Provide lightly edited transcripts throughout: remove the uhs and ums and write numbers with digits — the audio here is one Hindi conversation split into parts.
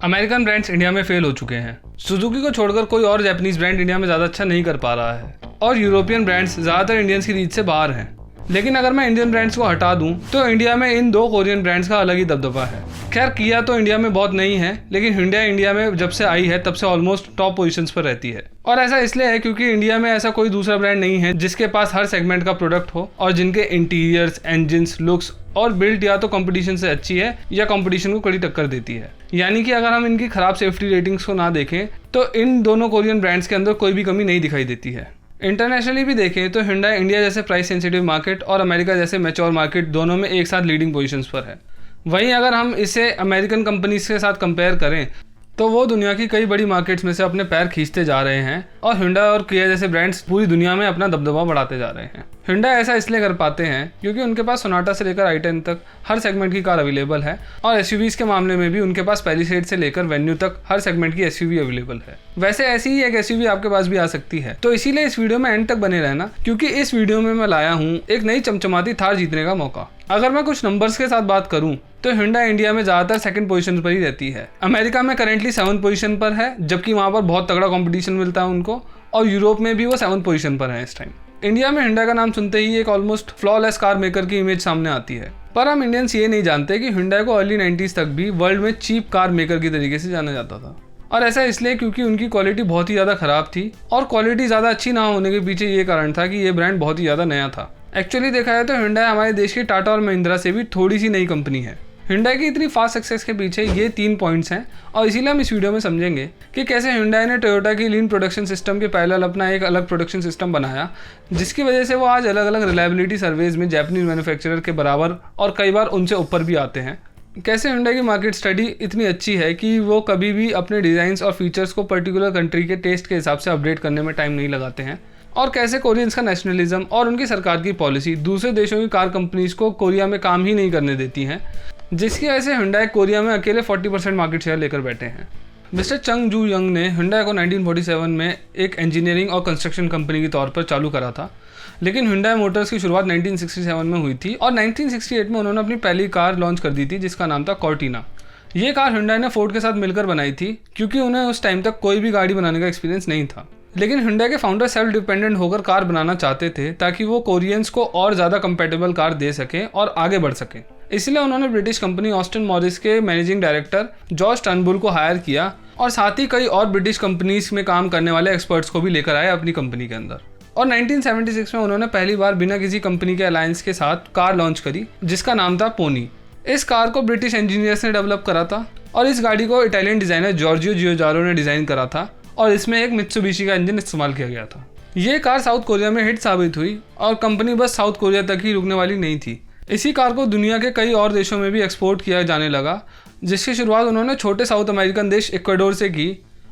अमेरिकन ब्रांड्स इंडिया में फेल हो चुके हैं। सुजुकी को छोड़कर कोई और जापानीज ब्रांड इंडिया में ज़्यादा अच्छा नहीं कर पा रहा है और यूरोपियन ब्रांड्स ज़्यादातर इंडियंस की रीच से बाहर हैं। लेकिन अगर मैं इंडियन ब्रांड्स को हटा दूं तो इंडिया में इन दो कोरियन ब्रांड्स का अलग ही दबदबा है। खैर किया तो इंडिया में बहुत नहीं है, लेकिन hyundai इंडिया में जब से आई है तब से ऑलमोस्ट टॉप पोजीशंस पर रहती है। और ऐसा इसलिए है क्योंकि इंडिया में ऐसा कोई दूसरा ब्रांड नहीं है जिसके पास हर सेगमेंट का प्रोडक्ट हो और जिनके इंटीरियर्स, इंजन्स, लुक्स और बिल्ड या तो कंपटीशन से अच्छी है या कंपटीशन को कड़ी टक्कर देती है। यानी कि अगर हम इनकी खराब सेफ्टी रेटिंग्स को ना देखें तो इन दोनों कोरियन ब्रांड्स के अंदर कोई भी कमी नहीं दिखाई देती है। इंटरनेशनली भी देखें तो hyundai इंडिया जैसे प्राइस सेंसिटिव मार्केट और अमेरिका जैसे मैच्योर मार्केट दोनों में एक साथ लीडिंग पोजीशंस पर है। वहीं अगर हम इसे अमेरिकन कंपनीज के साथ कंपेयर करें तो वो दुनिया की कई बड़ी मार्केट्स में से अपने पैर खींचते जा रहे हैं और hyundai और Kia जैसे ब्रांड्स पूरी दुनिया में अपना दबदबा बढ़ाते जा रहे हैं। hyundai ऐसा इसलिए कर पाते हैं क्योंकि उनके पास सोनाटा से लेकर i10 तक हर सेगमेंट की कार अवेलेबल है और SUVs के मामले में भी उनके पास पैलिसेड से लेकर वेन्यू तक हर सेगमेंट की SUV अवेलेबल है। वैसे ऐसी ही एक SUV आपके पास भी आ सकती है, तो इसीलिए इस वीडियो में एंड तक बने रहना क्योंकि इस वीडियो में मैं लाया हूँ एक नई चमचमाती थार जीतने का मौका। अगर मैं कुछ नंबर्स के साथ बात करूं तो hyundai इंडिया में ज़्यादातर सेकंड पोजीशन पर ही रहती है। अमेरिका में करेंटली 7th पोजीशन पर है जबकि वहाँ पर बहुत तगड़ा कंपटीशन मिलता है उनको, और यूरोप में भी वो 7th पोजीशन पर है इस टाइम। इंडिया में hyundai का नाम सुनते ही एक ऑलमोस्ट फ्लॉलेस कार मेकर की इमेज सामने आती है, पर हम इंडियंस ये नहीं जानते कि hyundai को अर्ली 90s तक भी वर्ल्ड में चीप कार मेकर की तरीके से जाना जाता था। और ऐसा इसलिए क्योंकि उनकी क्वालिटी बहुत ही ज़्यादा ख़राब थी और क्वालिटी ज़्यादा अच्छी ना होने के पीछे ये कारण था कि ये ब्रांड बहुत ही ज़्यादा नया था। एक्चुअली देखा जाए तो hyundai हमारे देश की टाटा और महिंद्रा से भी थोड़ी सी नई कंपनी है। hyundai की इतनी फास्ट सक्सेस के पीछे ये 3 पॉइंट्स हैं और इसीलिए हम इस वीडियो में समझेंगे कि कैसे hyundai ने टोयोटा की लीन प्रोडक्शन सिस्टम के पैरेलल अपना एक अलग प्रोडक्शन सिस्टम बनाया, जिसकी वजह से वो आज अलग अलग रिलायबिलिटी सर्वेज में जापानीज मैन्युफैक्चरर के बराबर और कई बार उनसे ऊपर भी आते हैं। कैसे hyundai की मार्केट स्टडी इतनी अच्छी है कि वो कभी भी अपने डिज़ाइंस और फीचर्स को पर्टिकुलर कंट्री के टेस्ट के हिसाब से अपडेट करने में टाइम नहीं लगाते हैं, और कैसे कोरियंस का नेशनलिज्म और उनकी सरकार की पॉलिसी दूसरे देशों की कार कंपनीज को कोरिया में काम ही नहीं करने देती हैं, जिसकी वजह से hyundai कोरिया में अकेले 40% मार्केट शेयर लेकर बैठे हैं। मिस्टर चंग जू यंग ने hyundai को 1947 में एक इंजीनियरिंग और कंस्ट्रक्शन कंपनी के तौर पर चालू करा था, लेकिन hyundai मोटर्स की शुरुआत 1967 में हुई थी और 1968 में उन्होंने अपनी पहली कार लॉन्च कर दी थी जिसका नाम था कॉर्टिना। ये कार hyundai ने फोर्ड के साथ मिलकर बनाई थी क्योंकि उन्हें उस टाइम तक कोई भी गाड़ी बनाने का एक्सपीरियंस नहीं था, लेकिन hyundai के फाउंडर सेल्फ डिपेंडेंट होकर कार बनाना चाहते थे ताकि वो कोरियंस को और ज़्यादा कंपेटेबल कार दे सकें और आगे बढ़ सकें। इसलिए उन्होंने ब्रिटिश कंपनी ऑस्टन मॉरिस के मैनेजिंग डायरेक्टर जॉर्ज टर्नबुल को हायर किया और साथ ही कई और ब्रिटिश कंपनीज में काम करने वाले एक्सपर्ट्स को भी लेकर आए अपनी कंपनी के अंदर। और 1976 में उन्होंने पहली बार बिना किसी कंपनी के अलायंस के साथ कार लॉन्च करी जिसका नाम था पोनी। इस कार को ब्रिटिश इंजीनियर्स ने डेवलप करा था और इस गाड़ी को इटालियन डिज़ाइनर जॉर्जियो जियोजारो ने डिज़ाइन करा था और इसमें एक मित्सुबिशी का इंजन इस्तेमाल किया गया था। ये कार साउथ कोरिया में हिट साबित हुई और कंपनी बस साउथ कोरिया तक ही रुकने वाली नहीं थी। इसी कार को दुनिया के कई और देशों में भी एक्सपोर्ट किया जाने लगा, जिसकी शुरुआत उन्होंने छोटे साउथ अमेरिकन देश इक्वाडोर से की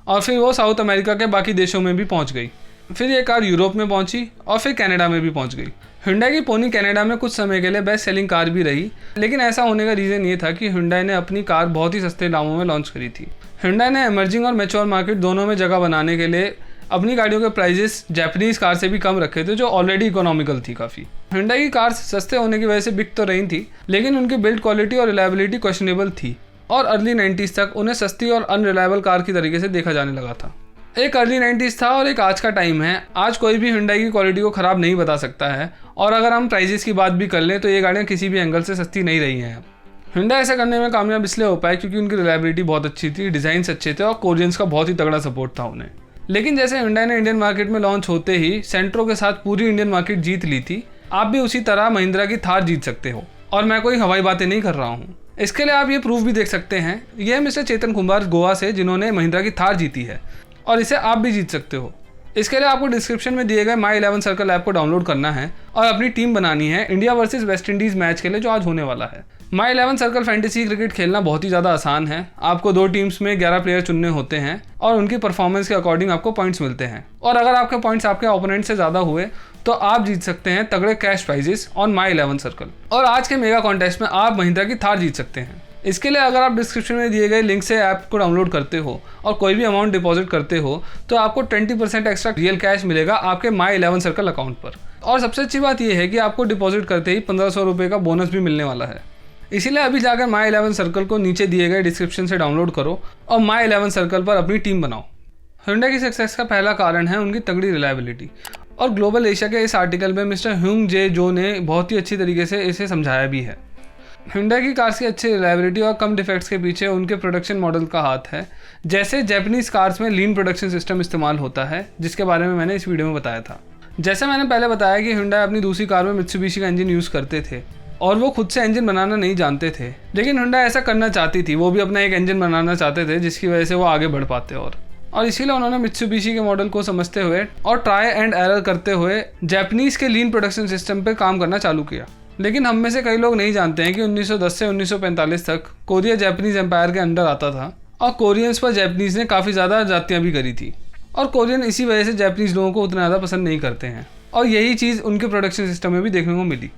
और फिर वो साउथ अमेरिका के बाकी देशों में भी पहुंच गई। फिर ये कार यूरोप में पहुंची और फिर कनाडा में भी पहुंच गई। hyundai की पोनी कनाडा में कुछ समय के लिए बेस्ट सेलिंग कार भी रही, लेकिन ऐसा होने का रीज़न ये था कि hyundai ने अपनी कार बहुत ही सस्ते दामों में लॉन्च करी थी। hyundai ने इमर्जिंग और मैच्योर मार्केट दोनों में जगह बनाने के लिए अपनी गाड़ियों के प्राइजेस जापानीज कार से भी कम रखे थे जो ऑलरेडी इकोनॉमिकल थी काफ़ी। hyundai की कार सस्ते होने की वजह से बिक तो रही थी, लेकिन उनकी बिल्ड क्वालिटी और रिलायबिलिटी क्वेश्चनेबल थी और अर्ली 90s तक उन्हें सस्ती और अनरिलायबल कार की तरीके से देखा जाने लगा था। एक अर्ली 90s था और एक आज का टाइम है। आज कोई भी hyundai की क्वालिटी को ख़राब नहीं बता सकता है, और अगर हम प्राइजेस की बात भी कर लें तो ये गाड़ियाँ किसी भी एंगल से सस्ती नहीं रही हैं। hyundai ऐसा करने में कामयाब इसलिए हो पाए क्योंकि उनकी रिलायबिलिटी बहुत अच्छी थी, डिज़ाइंस अच्छे थे और कोरियंस का बहुत ही तगड़ा सपोर्ट था उन्हें। लेकिन जैसे hyundai ने इंडियन मार्केट में लॉन्च होते ही सेंट्रो के साथ पूरी इंडियन मार्केट जीत ली थी, आप भी उसी तरह महिंद्रा की थार जीत सकते हो। और मैं कोई हवाई बातें नहीं कर रहा हूँ, इसके लिए आप ये प्रूफ भी देख सकते हैं। यह मिस्टर चेतन कुमार गोवा से जिन्होंने महिंद्रा की थार जीती है और इसे आप भी जीत सकते हो। इसके लिए आपको डिस्क्रिप्शन में दिए गए माई 11 सर्कल ऐप को डाउनलोड करना है और अपनी टीम बनानी है India versus West Indies match के लिए जो आज होने वाला है। माई 11 सर्कल फैंटेसी क्रिकेट खेलना बहुत ही ज़्यादा आसान है। आपको 2 टीम्स में 11 प्लेयर चुनने होते हैं और उनकी परफॉर्मेंस के अकॉर्डिंग आपको पॉइंट्स मिलते हैं, और अगर आपके पॉइंट्स आपके ओपोनेंट से ज़्यादा हुए तो आप जीत सकते हैं तगड़े cash prices on my 11 circle. और आज के मेगा कॉन्टेस्ट में आप महिंद्रा की थार जीत सकते हैं। इसके लिए अगर आप डिस्क्रिप्शन में दिए गए लिंक से ऐप को डाउनलोड करते हो और कोई भी अमाउंट डिपॉजिट करते हो तो आपको 20% एक्स्ट्रा रियल कैश मिलेगा आपके माई 11 सर्कल अकाउंट पर। और सबसे अच्छी बात यह है कि आपको डिपॉजिट करते ही 1500 रुपये का बोनस भी मिलने वाला है। इसीलिए अभी जाकर माई 11 सर्कल को नीचे दिए गए डिस्क्रिप्शन से डाउनलोड करो और माई 11 सर्कल पर अपनी टीम बनाओ। Hyundai की सक्सेस का पहला कारण है उनकी तगड़ी रिलायबिलिटी, और ग्लोबल एशिया के इस आर्टिकल में मिस्टर ह्यूंग जे जो ने बहुत ही अच्छी तरीके से इसे समझाया भी है। Hyundai की कार्स की अच्छी रिलायबिलिटी और कम डिफेक्ट्स के पीछे उनके प्रोडक्शन मॉडल का हाथ है। जैसे जापानीज कार्स में लीन प्रोडक्शन सिस्टम इस्तेमाल होता है, जिसके बारे में मैंने इस वीडियो में बताया था। जैसे मैंने पहले बताया कि Hyundai अपनी दूसरी कार में मित्सुबिशी का इंजन यूज़ करते थे और वो खुद से इंजन बनाना नहीं जानते थे, लेकिन Hyundai ऐसा करना चाहती थी। वो भी अपना एक इंजन बनाना चाहते थे जिसकी वजह से वो आगे बढ़ पाते, और इसीलिए उन्होंने मित्सुबिशी के मॉडल को समझते हुए और ट्राई एंड एरर करते हुए जापानीज के लीन प्रोडक्शन सिस्टम पर काम करना चालू किया। लेकिन हम में से कई लोग नहीं जानते हैं कि 1910 से 1945 तक कोरिया जापानीज एम्पायर के अंडर आता था और कोरियंस पर जापानीज ने काफ़ी ज़्यादा जातियाँ भी करी थी, और कोरियन इसी वजह से जापानीज लोगों को उतना ज़्यादा पसंद नहीं करते हैं, और यही चीज़ उनके प्रोडक्शन सिस्टम में भी देखने को मिली।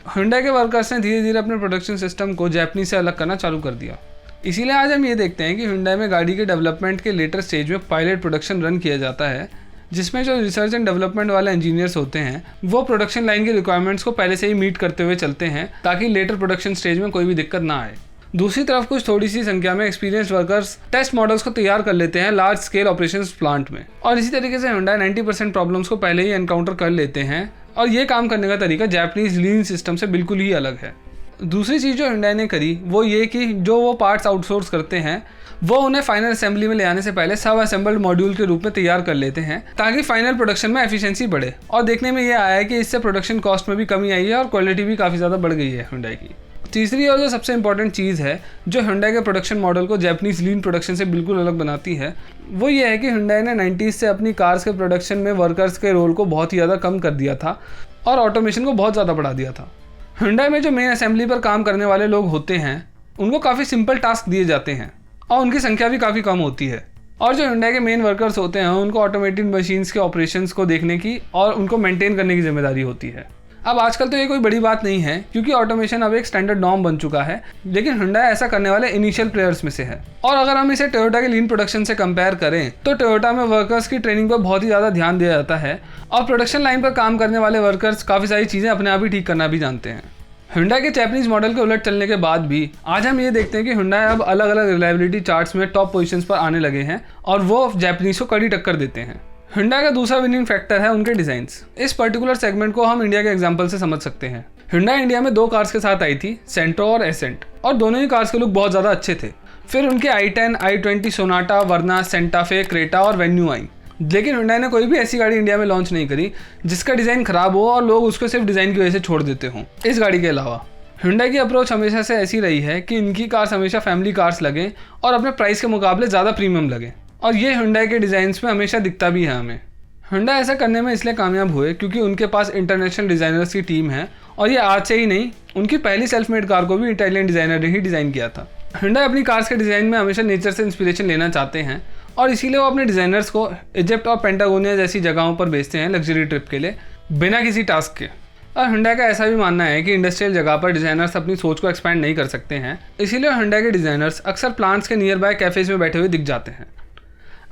Hyundai के वर्कर्स ने धीरे धीरे अपने प्रोडक्शन सिस्टम को जापानीज से अलग करना चालू कर दिया। इसीलिए आज हम ये देखते हैं कि Hyundai में गाड़ी के डेवलपमेंट के लेटर स्टेज में पायलट प्रोडक्शन रन किया जाता है, जिसमें जो रिसर्च एंड डेवलपमेंट वाले इंजीनियर्स होते हैं वो प्रोडक्शन लाइन की रिक्वायरमेंट्स को पहले से ही मीट करते हुए चलते हैं ताकि लेटर प्रोडक्शन स्टेज में कोई भी दिक्कत ना आए। दूसरी तरफ कुछ थोड़ी सी संख्या में एक्सपीरियंस्ड वर्कर्स टेस्ट मॉडल्स को तैयार कर लेते हैं लार्ज स्केल ऑपरेशंस प्लांट में, और इसी तरीके से Hyundai 90% प्रॉब्लम्स को पहले ही एनकाउंटर कर लेते हैं, और ये काम करने का तरीका जापानीज लीन सिस्टम से बिल्कुल ही अलग है। दूसरी चीज़ जो Hyundai ने करी वो ये कि जो वो पार्ट्स आउटसोर्स करते हैं वो उन्हें फाइनल असेंबली में ले आने से पहले सब असेंबल्ड मॉड्यूल के रूप में तैयार कर लेते हैं ताकि फाइनल प्रोडक्शन में एफिशिएंसी बढ़े, और देखने में ये आया है कि इससे प्रोडक्शन कॉस्ट में भी कमी आई है और क्वालिटी भी काफ़ी ज़्यादा बढ़ गई है Hyundai की। तीसरी और जो सबसे इंपॉर्टेंट चीज़ है जो Hyundai के प्रोडक्शन मॉडल को जापानीज लीन प्रोडक्शन से बिल्कुल अलग बनाती है वो ये है कि Hyundai ने 90s से अपनी कार्स के प्रोडक्शन में वर्कर्स के रोल को बहुत ही ज़्यादा कम कर दिया था और ऑटोमेशन को बहुत ज़्यादा बढ़ा दिया था। Hyundai में जो मेन असेंबली पर काम करने वाले लोग होते हैं उनको काफ़ी सिंपल टास्क दिए जाते हैं और उनकी संख्या भी काफ़ी कम होती है, और जो Hyundai के मेन वर्कर्स होते हैं उनको ऑटोमेटेड मशीन्स के ऑपरेशंस को देखने की और उनको मेंटेन करने की जिम्मेदारी होती है। अब आजकल तो ये कोई बड़ी बात नहीं है क्योंकि ऑटोमेशन अब एक स्टैंडर्ड नॉर्म बन चुका है, लेकिन Hyundai ऐसा करने वाले इनिशियल प्लेयर्स में से है। और अगर हम इसे टोयोटा के लीन प्रोडक्शन से कंपेयर करें तो टोयोटा में वर्कर्स की ट्रेनिंग पर बहुत ही ज़्यादा ध्यान दिया जाता है और प्रोडक्शन लाइन पर काम करने वाले वर्कर्स काफ़ी सारी चीज़ें अपने आप ही ठीक करना भी जानते हैं। Hyundai के जापानीज मॉडल के उलट चलने के बाद भी आज हम ये देखते हैं कि Hyundai अब अलग अलग रिलायबिलिटी चार्ट्स में टॉप पोजीशंस पर आने लगे हैं और वो जापानीज को कड़ी टक्कर देते हैं। Hyundai का दूसरा विनिंग फैक्टर है उनके डिज़ाइंस। इस पर्टिकुलर सेगमेंट को हम इंडिया के एग्जांपल से समझ सकते हैं। Hyundai इंडिया में 2 कार्स के साथ आई थी, सेंट्रो और एसेंट, और दोनों ही कार्स के लुक बहुत ज़्यादा अच्छे थे। फिर उनके i10, i20, सोनाटा, वर्ना, सेंटा फे, क्रेटा और वेन्यू आई, लेकिन Hyundai ने कोई भी ऐसी गाड़ी इंडिया में लॉन्च नहीं करी जिसका डिज़ाइन ख़राब हो और लोग उसको सिर्फ डिज़ाइन की वजह से छोड़ देते हों। इस गाड़ी के अलावा Hyundai की अप्रोच हमेशा से ऐसी रही है कि इनकी कार्स हमेशा फैमिली कार्स लगें और अपने प्राइस के मुकाबले ज़्यादा प्रीमियम लगें, और ये Hyundai के डिज़ाइंस में हमेशा दिखता भी है हमें। Hyundai ऐसा करने में इसलिए कामयाब हुए क्योंकि उनके पास इंटरनेशनल डिज़ाइनर्स की टीम है, और ये आज से ही नहीं, उनकी पहली सेल्फ मेड कार को भी इटालियन डिज़ाइनर ने ही डिज़ाइन किया था। Hyundai अपनी कार्स के डिज़ाइन में हमेशा नेचर से इंस्पिरेशन लेना चाहते हैं और इसीलिए वो अपने डिज़ाइनर्स को इजिप्ट और पेंटागोनिया जैसी जगहों पर भेजते हैं लग्जरी ट्रिप के लिए बिना किसी टास्क के। और Hyundai का ऐसा भी मानना है कि इंडस्ट्रियल जगह पर डिज़ाइनर्स अपनी सोच को एक्सपैंड नहीं कर सकते हैं, इसीलिए Hyundai के डिज़ाइनर्स अक्सर प्लांट्स के नियर बाय कैफ़ेज़ में बैठे हुए दिख जाते हैं।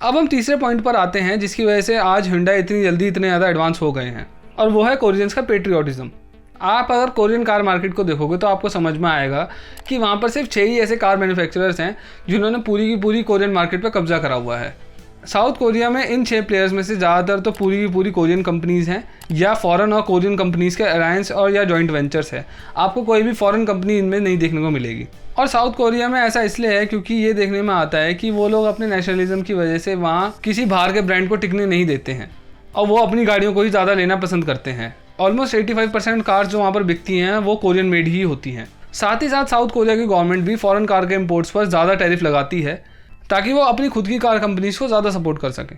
अब हम तीसरे पॉइंट पर आते हैं जिसकी वजह से आज Hyundai इतनी जल्दी इतने ज़्यादा एडवांस हो गए हैं, और वो है कोरियंस का पेट्रियोटिज्म। आप अगर कोरियन कार मार्केट को देखोगे तो आपको समझ में आएगा कि वहाँ पर सिर्फ 6 ही ऐसे कार मैन्युफैक्चरर्स हैं जिन्होंने पूरी की पूरी कोरियन मार्केट पर कब्जा करा हुआ है। साउथ कोरिया में इन 6 प्लेयर्स में से ज़्यादातर तो पूरी की पूरी कोरियन कंपनीज़ हैं या फॉरेन और कोरियन कंपनीज़ के अलायंस और या जॉइंट वेंचर्स है। आपको कोई भी फॉरेन कंपनी इनमें नहीं देखने को मिलेगी। और साउथ कोरिया में ऐसा इसलिए है क्योंकि ये देखने में आता है कि वो लोग अपने नेशनलिज्म की वजह से वहाँ किसी बाहर के ब्रांड को टिकने नहीं देते हैं और वो अपनी गाड़ियों को ही ज़्यादा लेना पसंद करते हैं। ऑलमोस्ट 85% कार्स जो वहाँ पर बिकती हैं वो कोरियन मेड ही होती हैं। साथ ही साथ साउथ कोरिया की गवर्नमेंट भी फॉरेन कार के इम्पोर्ट्स पर ज़्यादा टैरिफ लगाती है ताकि वो अपनी खुद की कार कंपनीज़ को ज़्यादा सपोर्ट कर सकें।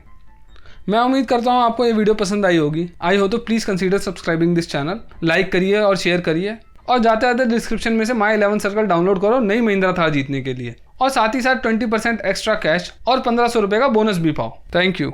मैं उम्मीद करता हूँ आपको ये वीडियो पसंद आई होगी। आई हो तो please consider subscribing this channel, like करिए और शेयर करिए, और जाते जाते डिस्क्रिप्शन में से माई 11 सर्कल डाउनलोड करो नई महिंद्रा थार जीतने के लिए, और साथ ही साथ 20% एक्स्ट्रा कैश और 1500 रुपये का बोनस भी पाओ। Thank you.